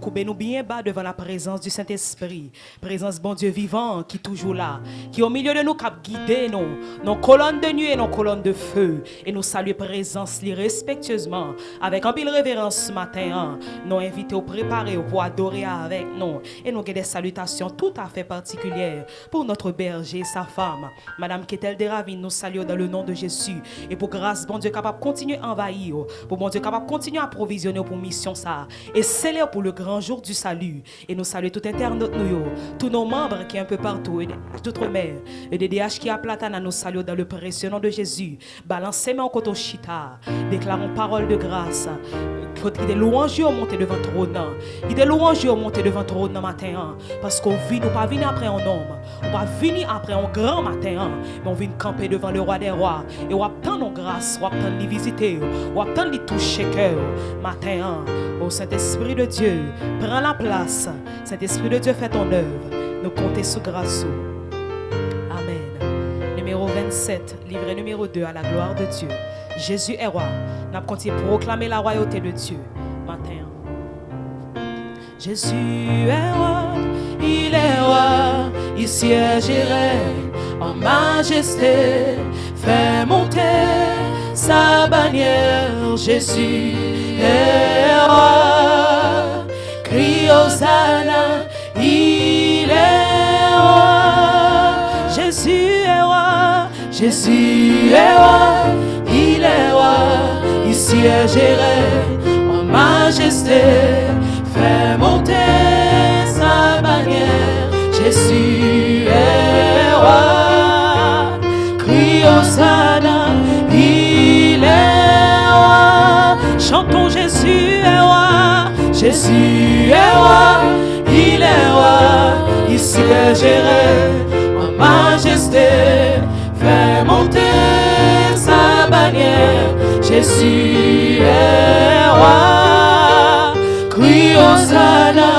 couper nous bien bas devant la présence du Saint-Esprit. Présence bon Dieu vivant qui est toujours là, qui est au milieu de nous, qui a guidé nous, nos colonnes de nuit et nos colonnes de feu. Et nous saluons présence li respectueusement, avec un pile révérence ce matin. Hein. Nous invitons au préparer pour adorer avec nous. Et nous avons des salutations tout à fait particulières pour notre berger et sa femme. Madame Ketel de Ravine, nous saluons dans le nom de Jésus. Et pour grâce, bon Dieu capable de continuer à envahir, pour bon Dieu capable de continuer à provisionner pour mission ça. Et sceller pour le grand jour du salut. Et nous saluons tout internaute, nous, tous nos membres qui sont un peu partout, d'outre-mer, et des DH qui a platana, nous saluons dans le précieux nom de Jésus. Balancez main au côté chita, déclarons parole de grâce. Il faut qu'il y ait des louanges monter devant le trône. Il y a des louanges monter devant le trône matin. Parce qu'on vit, nous pas venir après un homme. On va venir après un grand matin. Mais on vient camper devant le roi des rois. Et on attend nos grâces, on attend les visiter, on attend les toucher cœur matin. Au Saint-Esprit de Dieu, prends la place. Saint-Esprit de Dieu, fais ton œuvre. Nous comptons sous grâce. Amen. Numéro 27, livret numéro 2 à la gloire de Dieu. Jésus est roi. Nous avons continué à proclamer la royauté de Dieu. Matin. Jésus est roi, il est roi, il siège et règne en majesté. Fait monter sa bannière. Jésus est roi. Crie Hosanna, il est roi. Jésus est roi, Jésus est roi. Il est roi, il siège et règne en majesté. Fait monter sa bannière. Jésus est roi. Crie Hosanna, il est roi. Chantons Jésus est roi. Jésus est roi, il est roi. Il siège et règne en majesté. Fait monter Jésus est roi. Crie Hosanna,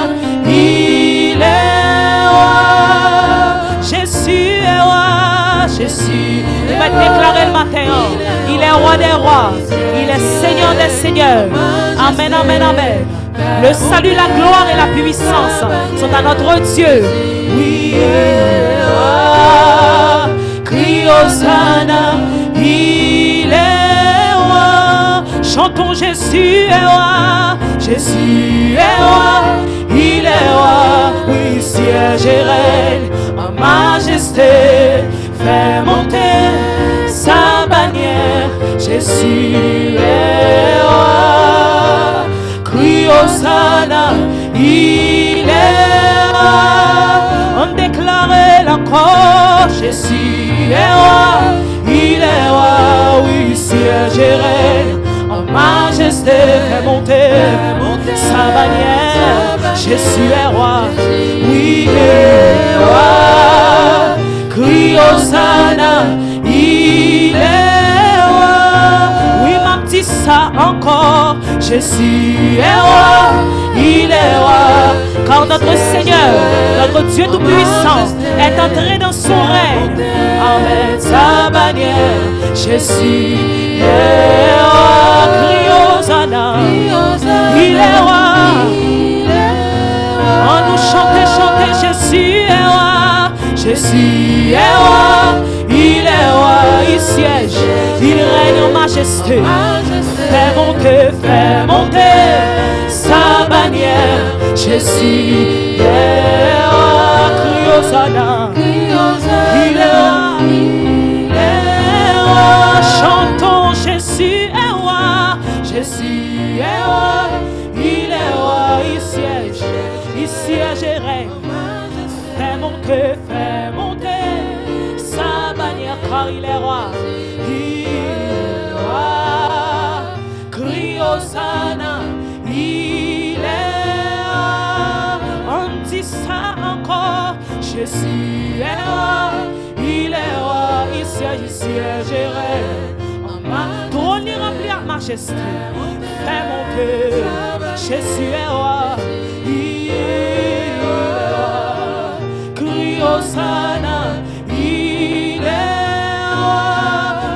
il est roi. Jésus est roi. Jésus est roi. Déclarer le matin, il est roi des rois, il est Seigneur des seigneurs. Amen, amen, amen. Le salut, la gloire et la puissance sont à notre Dieu. Oui, il est roi. Crie Hosanna, il est roi. Chantons Jésus est roi. Jésus est roi. Il est roi. Oui, siège et règne en majesté. Fait monter sa bannière. Jésus est roi. Crie Hosanna, il est roi. On déclarait encore Jésus est roi. Il est roi, oui, siège et règne en majesté. Fait monter sa bannière. Jésus est roi, oui, il est roi. Crie Hosanna, il est roi. Oui, m'a dit ça encore. Jésus est roi, il est roi. Car notre Seigneur, notre Dieu Tout-Puissant est entré dans son règne avec sa bannière. Jésus est roi. Crie Hosanna, il est roi. On nous chante, Jésus est roi. Jésus est roi, il est roi, il siège, il règne en majesté. Fais monter sa bannière. Jésus est roi. Crie Hosanna, il est roi. Chantons Jésus est roi. Jésus est roi, il est roi, il siège et règne. Fais monter sa bannière, car il est roi. Il est roi. Crie Hosanna, il est roi. On dit ça encore. Jésus est roi, il est roi. Il siège et règne en majesté. Trône rempli à majesté. Fais monter. Jésus est roi. Hosanna, il est roi.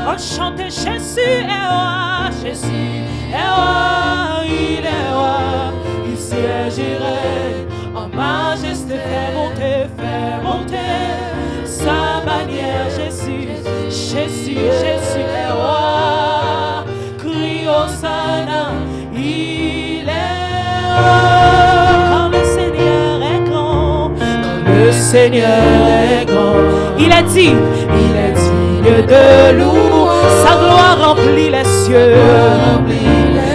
On chante Jésus est roi. Jésus est roi, il est roi. Il siège et règne Jésus, Jésus est roi. Crie Hosanna, il est roi. Quand le Seigneur est grand, quand le Seigneur est grand, il est digne de loup. Sa gloire remplit les cieux.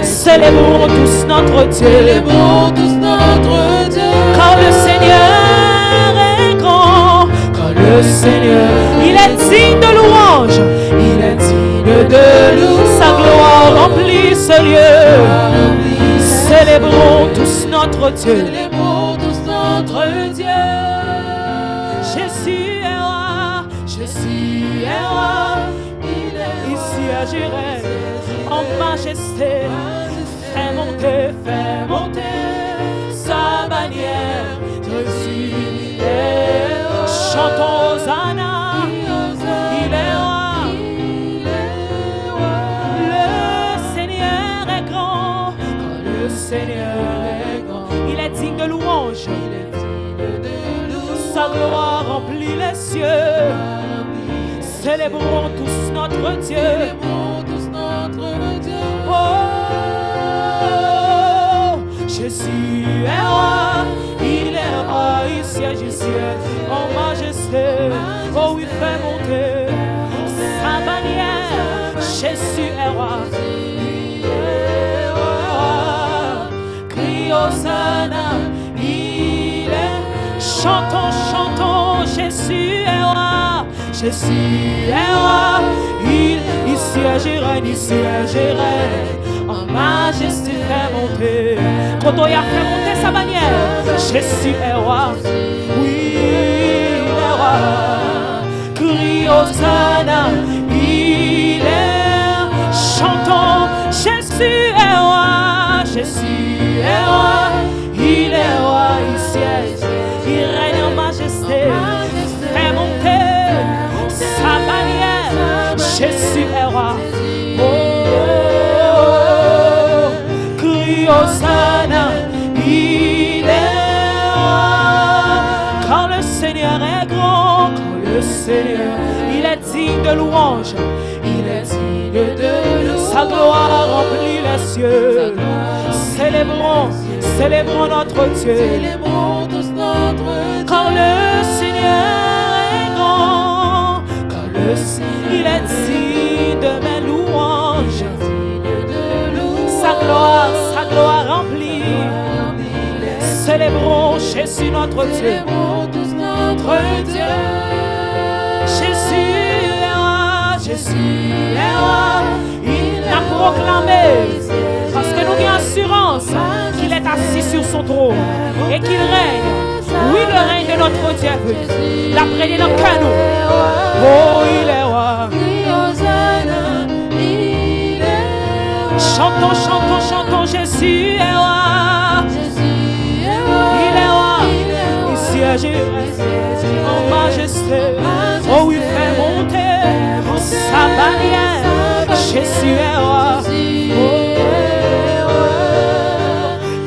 Célébrons tous notre Dieu. Célébrons tous notre Dieu. Quand le Seigneur est grand, quand le Seigneur, il est digne de louange, il est digne de louange. Sa gloire remplit ce lieu. Célébrons tous notre Dieu. Célébrons tous notre Dieu. Jésus est roi, Jésus est roi. Il est ici à Jérusalem en majesté. Fais monter sa bannière. Jésus est roi. Chantons Hosanna, il est roi. Le Seigneur est grand. Quand le Seigneur est grand, il est digne de louange. Sa gloire remplit les cieux. Célébrons tous notre Dieu. Jésus est roi, il est roi, il siège ici en majesté. Oh, il fait monter sa bannière. Jésus est roi, crie Hosanna, il est. Chantons, chantons, Jésus est roi, Jésus est roi. Il siège, il siège en majesté, fait monter. Quand on y a fait monter sa bannière, Jésus est roi. Oui, il est roi. Crie Hosanna, il est. Chantons, Jésus est roi. Jésus est roi. Il est roi, il siège. Il règne en majesté. Fait monter sa bannière. Jésus est roi. Hosanna, il est roi. Quand le Seigneur est grand, quand le Seigneur, il est digne de louange, il est digne de louange. Sa gloire remplit les cieux. Célébrons, célébrons notre Dieu. Célébrons tous notre Dieu. Quand le Seigneur est grand, quand le Seigneur, il est digne de mes louanges. Sa gloire remplie. Célébrons Jésus notre Dieu. Notre Dieu. Jésus est roi, Jésus est roi. Il a proclamé, parce que nous avons assurance qu'il est assis sur son trône et qu'il règne. Oui, le règne de notre Dieu est venu. La prêté dans le canon. Oh, il est roi. Chantons, chantons, chantons, Jésus est roi. Jésus est roi. Il est roi. Il siège en majesté. Oh, il fait monter sa bannière. Jésus est roi.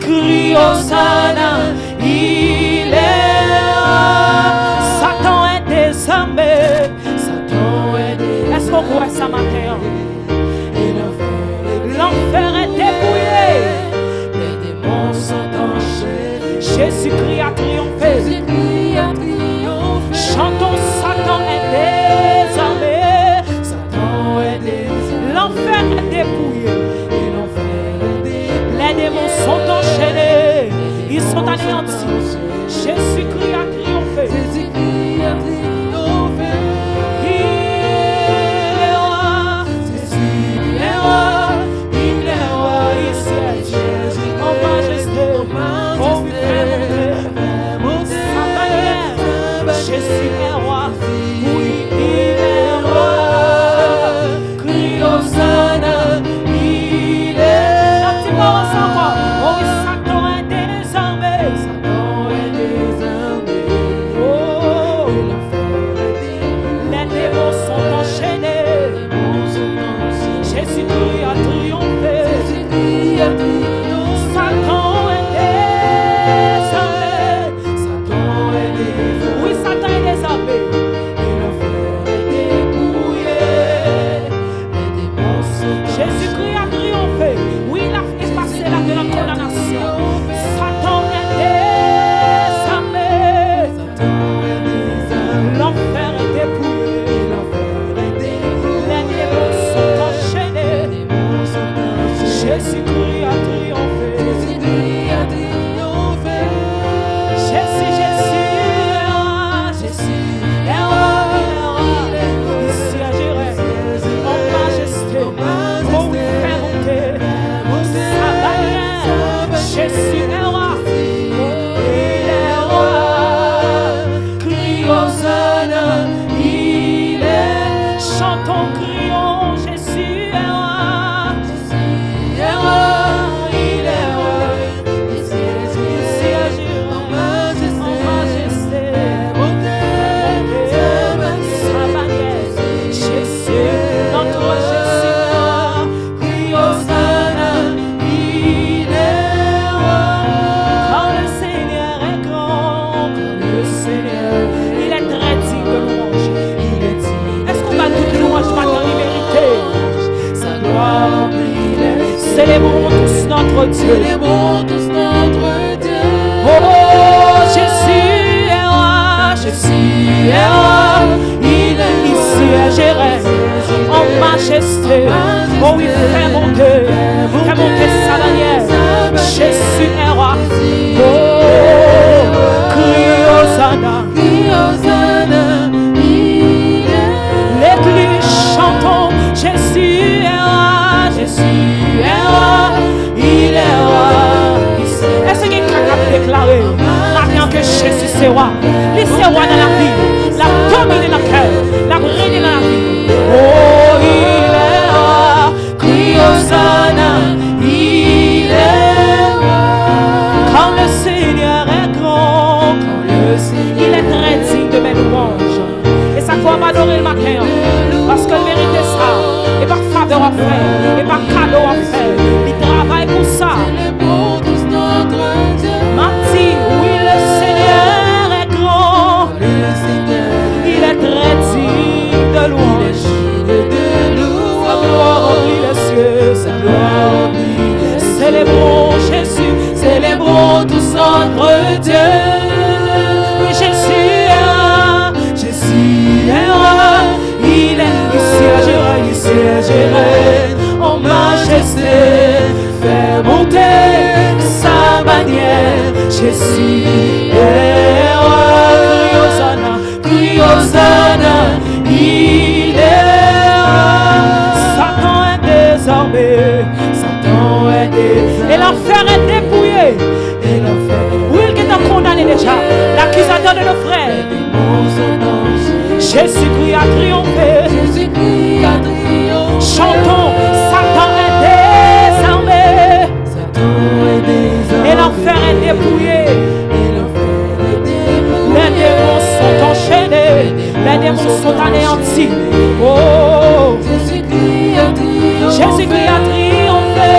Crie Hosanna, il est roi. Satan est désarmé. Satan est désarmé. Est-ce qu'on croit ça matin? L'enfer est dépouillé, les démons sont enchaînés. Jésus-Christ a triomphé. Chantons, Satan est désarmé. Satan est désarmé. L'enfer est dépouillé. Les démons sont enchaînés. Ils sont anéantis. Jésus-Christ a triomphé. Jésus est roi, oui, il est roi. Crie Hosanna, il est. La petite parole encore. Oh, Satan est désarmé. Satan majesté. Oh oui, fais monter sa bannière. Jésus est roi. Oh, crie Hosanna. L'église chantons, Jésus est roi, Jésus est roi, il est roi. Est-ce qu'il y a quelqu'un qui a déclaré maintenant que Jésus c'est roi? Il c'est roi dans la vie, la domine dans le cœur, la règne dans la vie. Oh, il est roi, crie Hosanna, il est roi. Quand le Seigneur est grand, il est très digne de mes louanges. Et ça doit m'adorer le matin, parce que le mérite est ça, et par faveur à faire, et par cadeau à faire. Il travaille pour ça. Mati, oui, le Seigneur est grand, il est très digne de louange. Sa gloire remplit les cieux, sa gloire remplit les cieux. Célébrons Jésus, célébrons tous entre Dieu. Oui, Jésus est roi, Jésus est roi, il siégera en majesté. Fais monter sa bannière, Jésus est roi. Crie Hosanna, il est roi. Satan est désarmé, Satan est désarmé. Et l'enfer est dépouillé. Oui, il est condamné déjà, l'accusateur de nos frères. Jésus-Christ a triomphé. Chantons, Satan est désarmé. Et l'enfer est dépouillé. Les démons sont enchaînés. Les démons sont anéantis. Oh, Jésus-Christ a triomphé.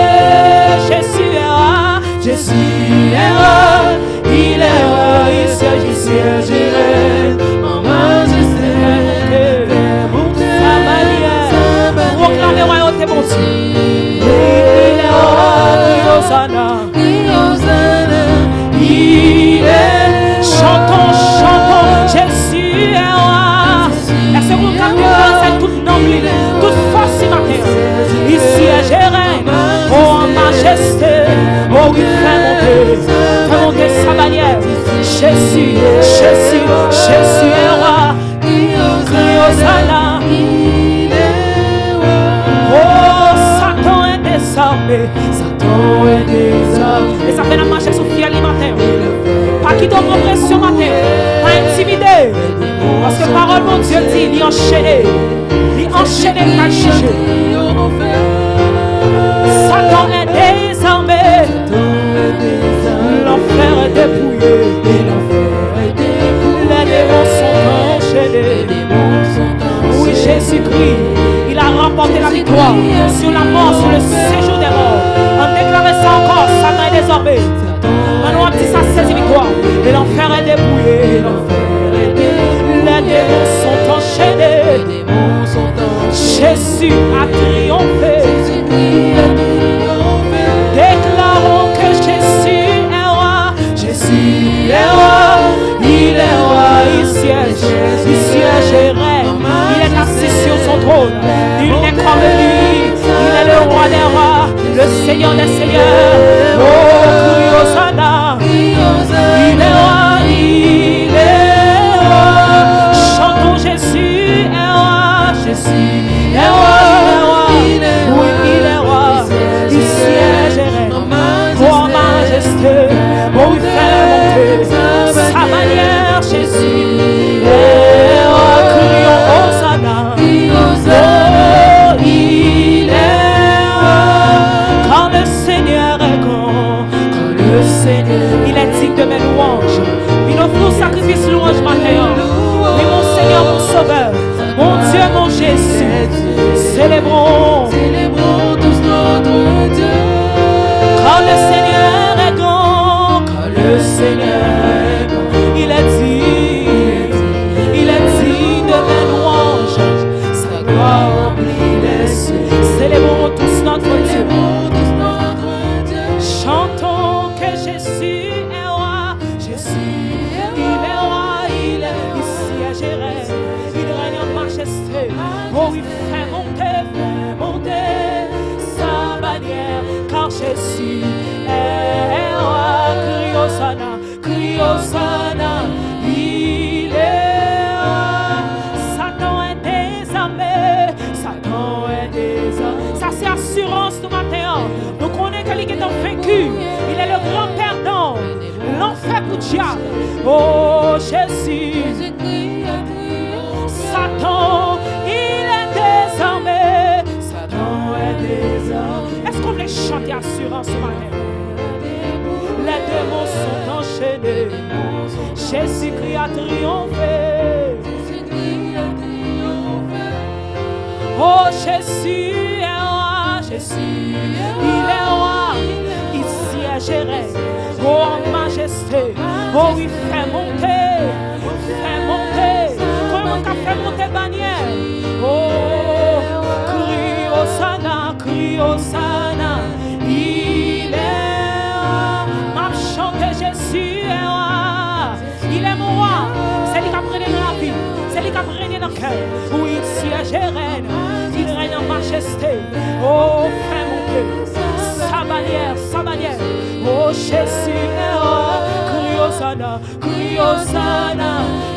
Jésus est roi. Jésus est roi. Il est roi. Il siégerait en majesté. Sa manière. Proclamez royauté, mon Dieu. Il est roi. Hosanna. Il est. Chantons, chantons. Jésus est roi. Est-ce que vous captez toute noblesse, toute force ce matin? Ici est Jérémie. Oh, en majesté. Oh, oui, fais monter sa bannière. Jésus, Jésus, Jésus est roi. Crie Hosanna. Oh, Satan est désarmé. Satan est désarmé. Et ça fait la marche sur fiel matin. Pas qui donne oppression matin. Pas intimidé. Parce que parole mon Dieu dit, il est enchaîné. Il est enchaîné par le juger. Satan est désarmé. L'enfer est dépouillé. Les démons sont enchaînés. Oui, Jésus-Christ, il a remporté la victoire sur la mort, sur le séjour des morts. On déclarait ça encore, Satan est désormais. Maintenant, on dit ça, c'est victoire. Et l'enfer est dépouillé. Les démons sont enchaînés. Jésus a triomphé. Déclarons que Jésus est roi. Jésus est roi. Il est roi. Il siégerait. Il est assis sur son trône. Il n'est comme lui. Il est le roi des rois, le Seigneur des seigneurs. Oh, crie Hosanna. Il est roi. Il est roi. Chantons Jésus est roi. Jésus est roi. Oui, il est roi. Il siégerait en majesté. Oh, il fait monter sa manière. Jésus est roi. Crions Hosanna. Oh, il est roi. Quand le Seigneur est grand. Hosanna, il est roi. Satan est désarmé, Satan est désarmé. Ça c'est assurance ce matin. Nous connaissons qu'il est vaincu, il est le grand perdant. L'enfer pour diable. Oh Jésus, Satan, il est désarmé. Satan est désarmé. Est-ce qu'on veut chanter assurance ce matin? Les démons sont enchaînés. Jésus-Christ a triomphé. Oh Jésus est roi. Jésus, il est roi. Il siégerait. Oh en majesté. Oh il fait monter. Fait monter. Comment on fait monter bannière? Oh, crie Hosanna, crie Hosanna. Il est roi. M'a chanté Jésus est roi. Il est mon roi. C'est lui qui a prêné dans la vie. C'est lui qui a prêné dans le cœur. Où il siège et règne. Il règne en majesté. Oh, fait monter. Sa bannière, sa bannière. Oh, Jésus est roi. Crie Hosanna, crie Hosanna.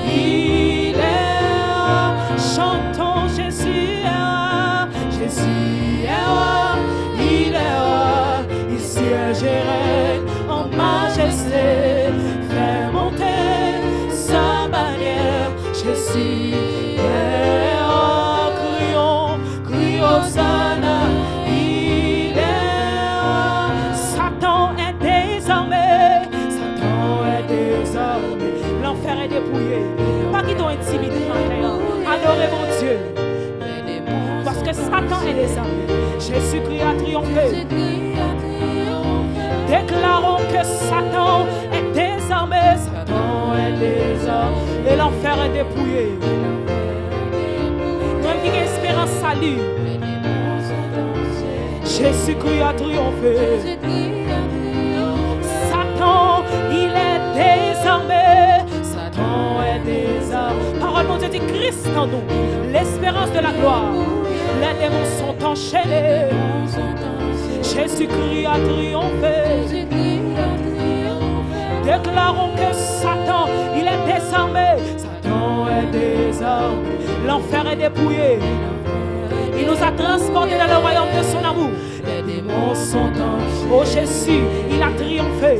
Il est roi. Chantons Jésus est roi. Jésus est roi. Il est roi. Il siège et règne en majesté. Fait monter sa bannière. Jésus est roi. Crions, crions Hosanna. Il est roi. Satan est désarmé. Satan est désarmé. L'enfer est dépouillé. Pas qu'ils t'ont intimidé maintenant. Adorez mon Dieu. Parce que Satan est désarmé. Jésus-Christ a triomphé. Déclarons que Satan est désarmé. Satan est désarmé. Et l'enfer est dépouillé. Nous avons dit qu'espérance salut. Jésus-Christ a triomphé. Satan, il est désarmé. Satan est désarmé. Parole de Dieu dit Christ en nous, l'espérance de la gloire. Les démons sont enchaînés. Jésus-Christ a triomphé. Déclarons que Satan, il est désarmé. Satan est désarmé. L'enfer est dépouillé. Il nous a transportés dans le royaume de son amour. Les démons sont enchaînés. Oh Jésus, il a triomphé.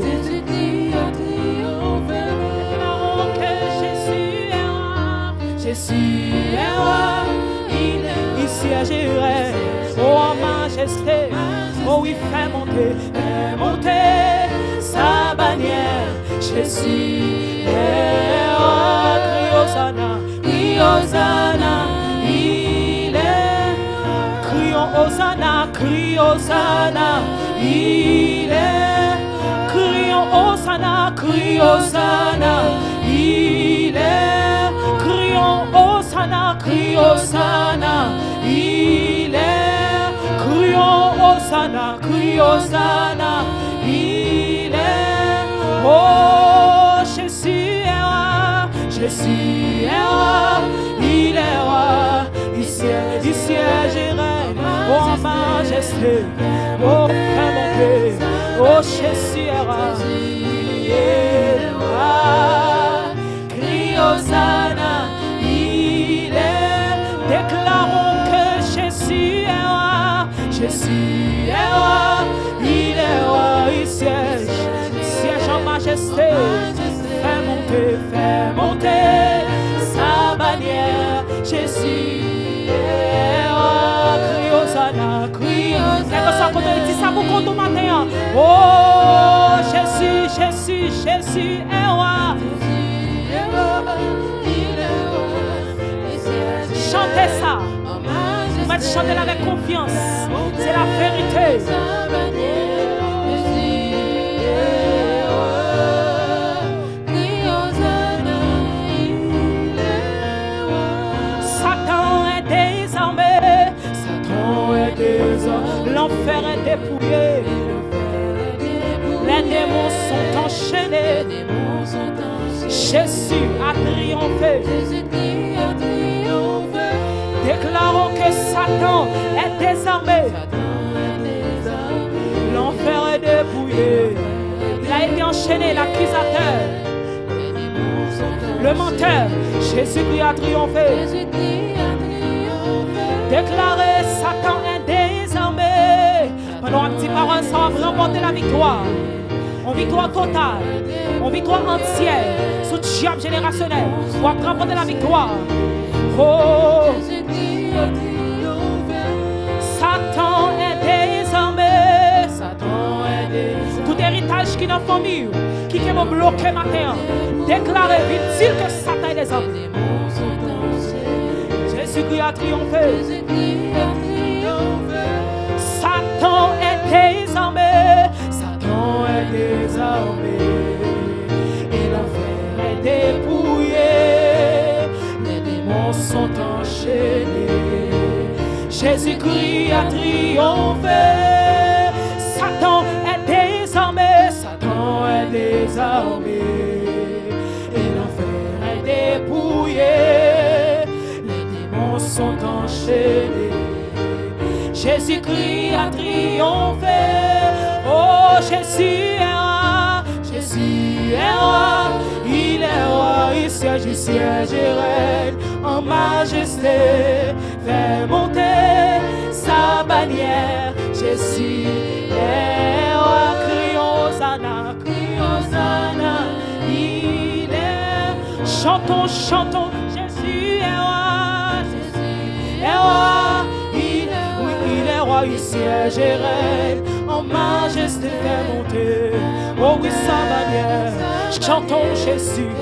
Déclarons que Jésus est roi. Jésus est roi. Il siégerait. Oh en majesté. Oh il fait monter sa bannière. Jésus est roi. Crie Hosanna, crie Hosanna. Il est. Crions Hosanna, crie Hosanna. Il est. Crions Hosanna, crie Hosanna. Il est. Crions Hosanna, crie Hosanna. Il est. Crions Hosanna, crie Hosanna. Il est. Oh, Jésus est roi. Jésus est roi. Il est roi. Il siège et règne. Oh, en majesté. Oh, fait monter. Oh, Jésus est roi. Il est roi. Crie Hosanna. Il est. Déclarons que Jésus est roi. Jésus est roi. Il est roi. Il siège en majesté. Fais monter sa bannière. Jésus est roi. Crie Hosanna, crie Hosanna. C'est comme ça qu'on te dit ça pour qu'on te matin. Oh Jésus, Jésus, Jésus est roi. Chantez ça. Vous allez chanter avec confiance. C'est la vérité. L'enfer est dépouillé. Les démons sont enchaînés. Jésus a triomphé. Déclarons que Satan est désarmé. L'enfer est dépouillé. Il a été enchaîné, l'accusateur. le menteur. Jésus-Christ a triomphé. Déclarez, Satan est désarmé. Pendant un petit parole, ça va remporter la victoire. En victoire totale, en victoire entière, sous le diable générationnel, on va remporter la victoire. Oh, Satan est désarmé. Satan est désarmé. Tout héritage qui est dans la famille, qui est bloqué matin, déclarez, dit-il que Satan est désarmé. Jésus-Christ a triomphé. Satan est désarmé. Satan est désarmé. Et l'enfer est dépouillé. Les démons sont enchaînés. Jésus-Christ a triomphé. Satan est désarmé. Satan est désarmé. Et l'enfer est dépouillé. Sont enchaînés. Jésus-Christ a triomphé. Oh, Jésus est roi. Jésus est roi. Il est roi. Il siège et règne en majesté. Fait monter sa bannière. Jésus est roi. Crions Hosanna. Crions Hosanna. Il est. Chantons, chantons. Jésus est roi. Il est roi, il siège et règne en majesté, fait monter. Oh oui, sa bannière. Chantons Jésus,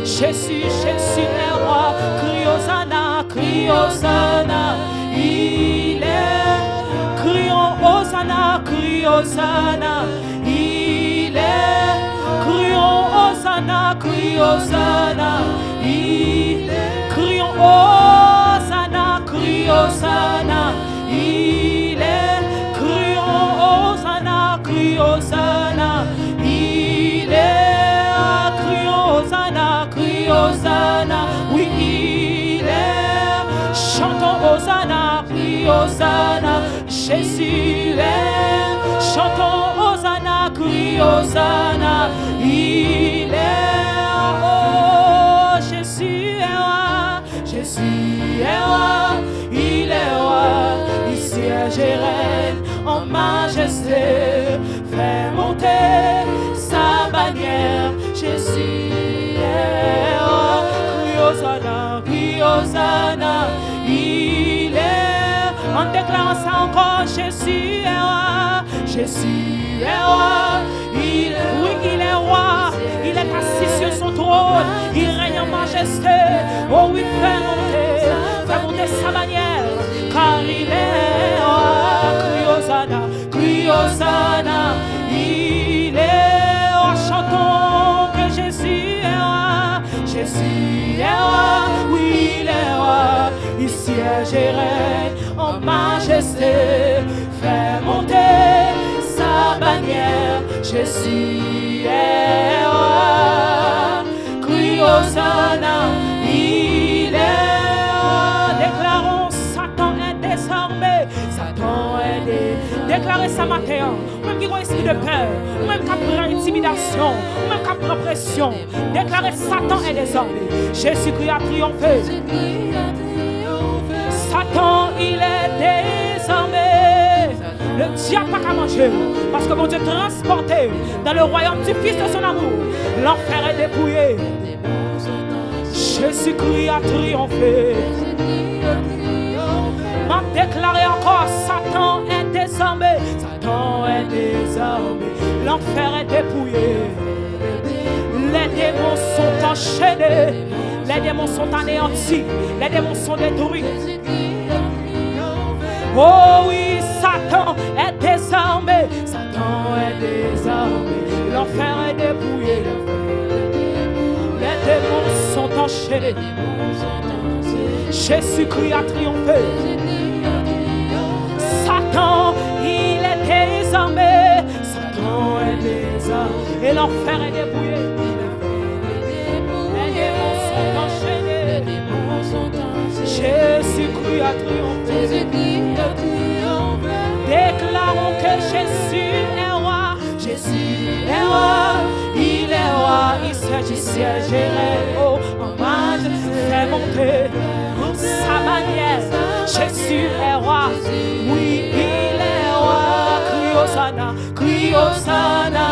Jésus, Jésus est roi. Crie Hosanna, crie Hosanna. Il est. Crions Hosanna, crie Hosanna. Il est. Crions Hosanna, crie Hosanna. Il est. Crions Hosanna, crie Hosanna. Il est. Crions Hosanna, crie Hosanna. Il est. Crions Hosanna, crie Hosanna. Oui, il est. Chantons Hosanna, crie Hosanna. Jésus est. Chantons Hosanna, crie Hosanna. Il est. Oh, Jésus est roi. Jésus est roi. Il est roi. Il siège et règne en majesté. Fait monter sa bannière. Jésus est roi. Crie Hosanna, crie Hosanna. Il est. En déclarant ça encore, Jésus est roi. Jésus est roi. Oui, il est roi. Il est assis sur son trône. Il règne en majesté. Oh oui, fais monter sa bannière. Car il est roi. Crie Hosanna, crie Hosanna. Il est roi. Chantons que Jésus est roi. Jésus est roi. Oui, il est roi. Il siège et règne en majesté. Fait monter sa bannière. Jésus est roi. Crie Hosanna. Il est roi. Déclarons, Satan est désarmé. Satan est désarmé. Déclarez ça matin. Même qui a un esprit de peur, ou même qui a pris intimidation, ou même qui a pris pression. Déclarez, Satan est désarmé. Jésus-Christ a triomphé. Satan, il est désarmé. Le diable n'a pas qu'à manger. Parce que mon Dieu transporté dans le royaume du Fils de son amour. L'enfer est dépouillé. Jésus-Christ a triomphé. M'a déclaré encore, Satan est désarmé. Satan est désarmé. L'enfer est dépouillé. Les démons sont enchaînés. Les démons sont anéantis. Les démons sont détruits. Oh oui, Satan est désarmé. Satan est désarmé. L'enfer est dépouillé. Les démons sont enchaînés. Jésus-Christ a triomphé. Satan, il est désarmé. Satan est désarmé. Et l'enfer est dépouillé. Les démons sont enchaînés. Jésus-Christ a triomphé. Déclarons que Jésus est roi. Jésus est roi. Il est roi. Il siège et règne en monter sa manière. Jésus est roi. Oui, il est roi. Crie Hosanna, crie Hosanna.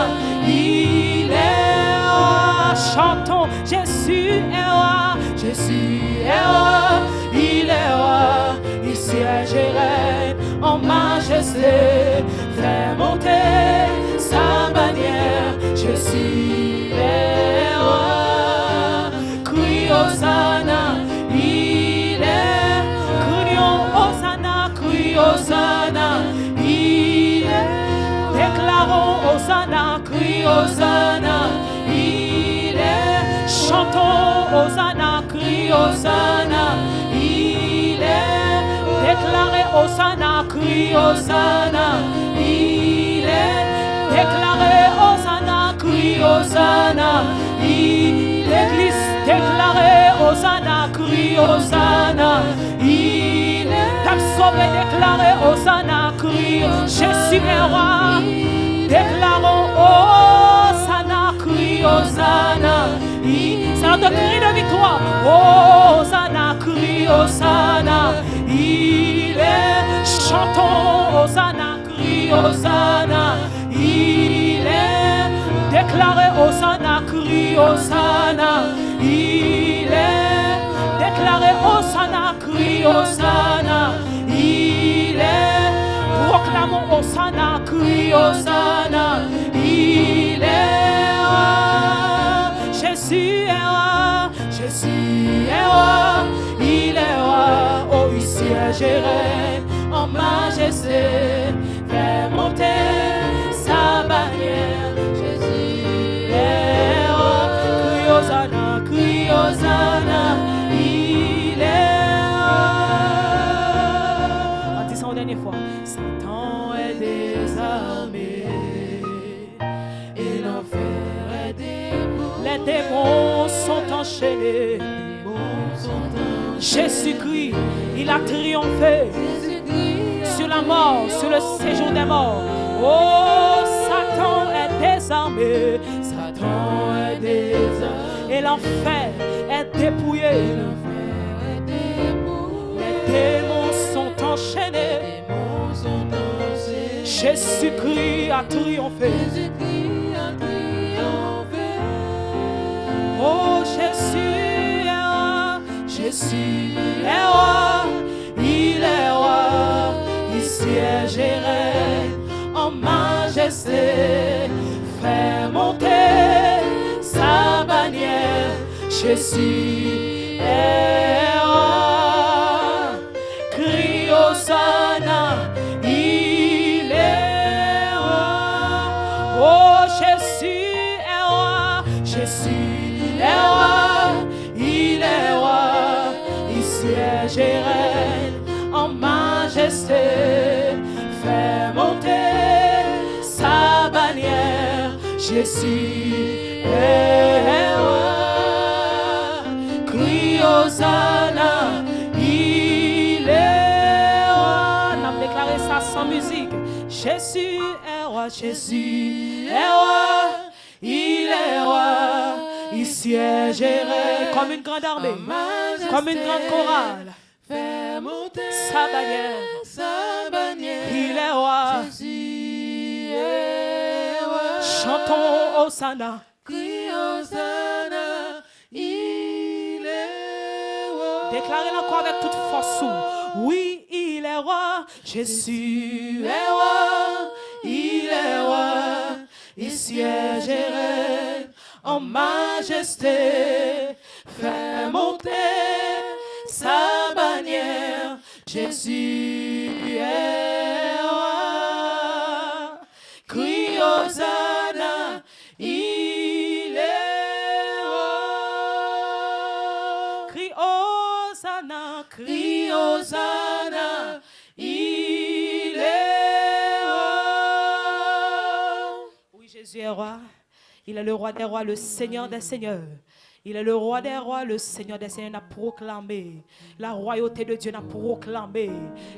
Il est roi. Chantons, Jésus est roi. Jésus est roi. Il est roi. Il siège et règne en majesté. Fait monter sa bannière. Jésus est roi. Crie Hosanna. Il est. Crions Hosanna. Crie Hosanna. Il est. Déclarons Hosanna. Crie Hosanna. Il est. Chantons Hosanna. Crie Hosanna. Il est. Déclarez Hosanna. Crie Hosanna. Il est. Déclarez Hosanna. Crie Hosanna. L'Église déclarez Hosanna. Crie Hosanna. Il est. T'as sauvé, déclarez Hosanna. Crie Jésus est roi. Déclarons Hosanna. Crie Hosanna. C'est notre cri de victoire. Hosanna. Crie Hosanna. Il est. Chantons Hosanna. Crie Hosanna. Il est. Déclarez Hosanna. Crie Hosanna. Il est. Déclarez Hosanna. Crie Hosanna. Il est. Proclamons Hosanna. Crie Hosanna. Il est roi. Jésus est roi. Jésus est roi. Il est roi. Oh, il siège et règne en majesté. Fait monter sa bannière. Jésus est roi. Crie Hosanna. Crie Hosanna. Il est roi. En disant une dernière fois. Satan est désarmé. Et l'enfer est débouté. Les démons sont enchaînés. Jésus-Christ, il a triomphé sur la mort, sur le séjour des morts. Oh, Satan est désarmé. Satan est désarmé. Et l'enfer est dépouillé. Les démons sont enchaînés. Jésus-Christ a triomphé. Oh, Jésus est roi. Jésus est roi. Il est roi. Il siège et règne en majesté. Fait monter sa bannière. Jésus est roi. Crie Hosanna. Il est roi. Oh, Jésus est roi. Jésus est roi. Il est roi. Il siège et règne en majesté. Fait monter sa bannière. Jésus est roi. Crie Hosanna. Il est roi. On a déclaré ça sans musique. Jésus est roi. Jésus est roi. Il est roi. Il siège et règne comme une grande armée, comme une grande chorale. Fait monter sa bannière. Il est roi. Jésus est roi. Chantons Hosanna. Crie Hosanna. Il est roi. Déclarez-le encore avec toute force. Oui, il est roi. Jésus est roi. Il est roi. Il siège et règne en majesté. Fait monter sa bannière. Jésus est roi. Crie Hosanna. Il est roi. Crie Hosanna. Crie Hosanna. Il est roi. Oui, Jésus est roi. Il est le roi des rois, le Seigneur des seigneurs. Il est le roi des rois, le Seigneur des seigneurs. N'a proclamé la royauté de Dieu, n'a proclamé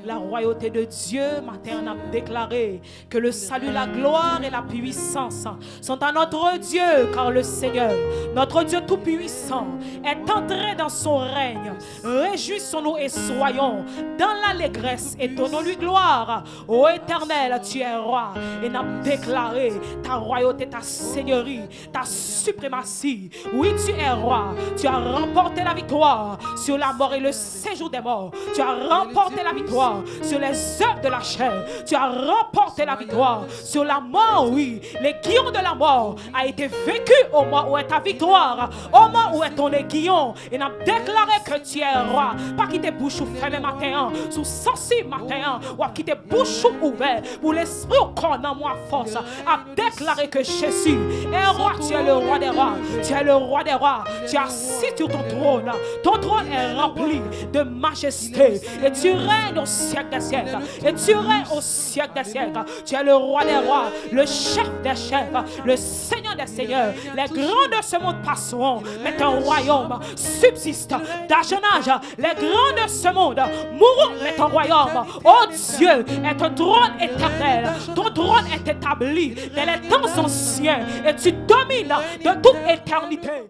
la royauté de Dieu. Matin, on a déclaré que le salut, la gloire et la puissance sont à notre Dieu, car le Seigneur, notre Dieu tout-puissant, est entré dans son règne. Réjouissons-nous et soyons dans l'allégresse et donnons-lui gloire. Ô Éternel, tu es roi, et n'a déclaré ta royauté, ta seigneurie, ta suprématie. Oui, tu es roi. Tu as remporté la victoire sur la mort et le séjour des morts. Tu as remporté la victoire sur les œuvres de la chair. Tu as remporté la victoire sur la mort, oui. L'aiguillon de la mort a été vécu au moment où est ta victoire, au moment où est ton aiguillon. Et n'a déclaré que tu es roi. Pas quitter bouche fermée matin, sous sensible matin, ou à quitter bouche ouverte pour l'esprit au corps dans moi force. A déclaré que Jésus est roi. Tu es le roi des rois. Tu es le roi des rois. Tu es assis sur ton trône. Ton trône est rempli de majesté. Et tu règnes au siècle des siècles. Et tu règnes au siècle des siècles. Tu es le roi des rois, le chef des chefs, le Seigneur des seigneurs. Les grands de ce monde passeront, mais ton royaume subsiste d'âge en âge. Les grands de ce monde mourront, mais ton royaume, oh Dieu, est un trône éternel. Ton trône est établi dans les temps anciens et tu domines de toute éternité.